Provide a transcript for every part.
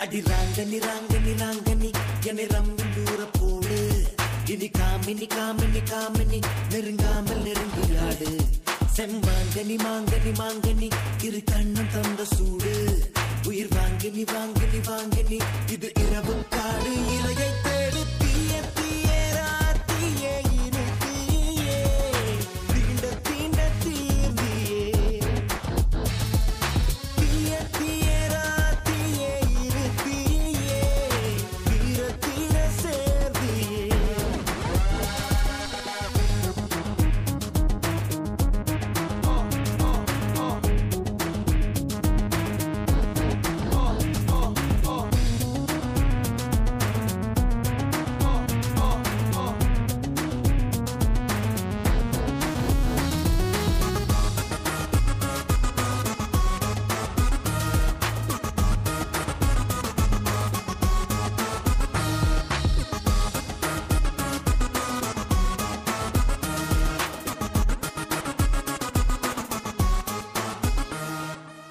அடி ராங்கனி ராங்கனி ராங்கனி என்னை ரம்பில் தூர போடு இனி காமினி காமினி காமினி நெருங்காமல் நெருங்கியாடு செம்மாங்கனி மாங்கனி மாங்கனி இரு கண்ணம் தந்த சூடு உயிர் வாங்கினி வாங்கினி வாங்கினி இது இரவு காடு இலையை தேடு தீய தீயரா தீயே இரு தீயே தீண்ட தீண்ட தீர்ந்தியே தீய தீயரா தீயே இரு தீயே தீர தீர சேர்ந்தியே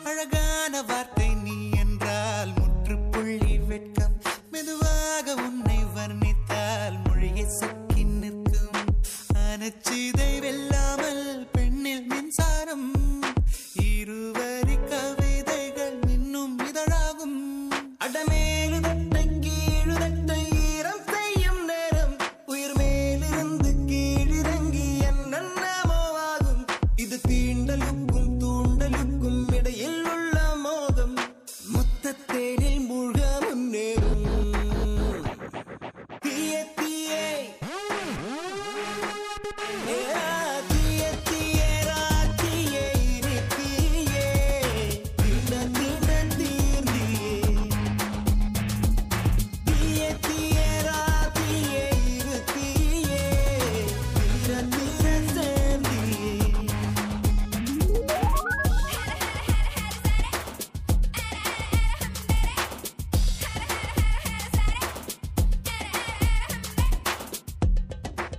அழகான வார்த்தை நீ என்றால் முற்றுப்புள்ளி வெட்கம் மெதுவாக உன்னை வர்ணித்தால் மொழியை சொக்கி நிற்கும் அனச்சிதை வெல்லாமல் பெண்ணில் மின்சாரம் இருவரி கவிதைகள் இன்னும் இதழாகும் அடமேலு தட்டை கீழு தட்டை ஈரம் செய்யும் நேரம் உயிர் மேலிருந்து கீழிறங்கி என்னென்னமோ ஆகும் இது தீண்டலுக்கும் தூண்டலுக்கும் இடையில் உள்ள மோகம் மொத்தத்தேனில் மூழ்க முன்னேறும் தீய தீயே தீய தீயரா தீயே இரு தீயே தீண்ட தீண்ட தீர்ந்தியே தீய தீயரா தீயே இரு தீயே தீர தீர சேர்ந்தியே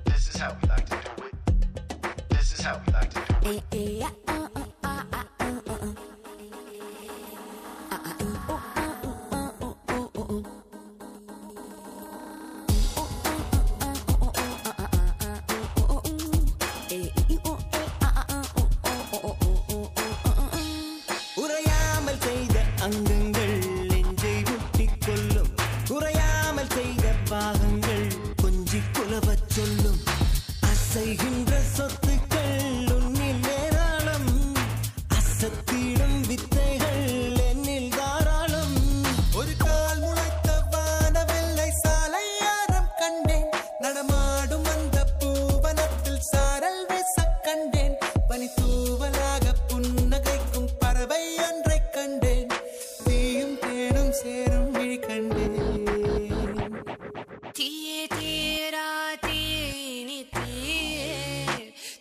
This is how we like to do it. This is how we like to do it. உறையாமல் செய்த அங்கங்கள் நெஞ்சை முட்டிக் கொள்ளும் குறையாமல் செய்த பாகங்கள் கொஞ்சி குலவச் சொல்லும் அசைகின்ற சொத்துக்கள் உன்னில் ஏராளம் அசத்திடும் வித்தைகள் என்னில் தாராளம் ஒரு கால் முளைத்த வானவெல்லை சாலையாரம் கண்டேன் நடமாடும் அந்த பூவனத்தில் சாரல் வீச கண்டேன் பனி தூவலாக புன்னகைக்கும் பறவை ஒன்றை கண்டேன் தீயும் தேனும் சேரும் விழி கண்டேன் தீயே தீரா தீனி தீயே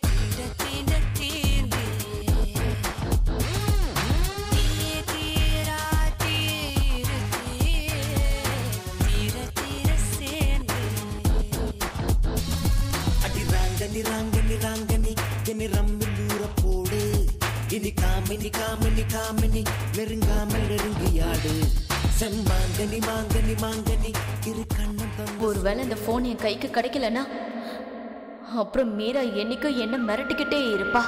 தீண்ட தீண்ட தீர்ந்தியே தீயே தீரா தீரு தீயே தீர தீர சேர்ந்தியே அடி ராங்கனி ராங்கனி ராங்கனி என்னை ரம்பில் தூர போடு இனி காமினி காமினி காமினி நெருங்காமல் நெருங்கியாடு செம்மாங்கனி மாங்கனி மாங்கனி இரு கண்ணம் தந்த ஒருவேளை இந்த ஃபோன் என் கைக்கு கிடைக்கலன்னா அப்புறம் மீரா என்னைக்கும் என்ன மிரட்டிக்கிட்டே இருப்பா.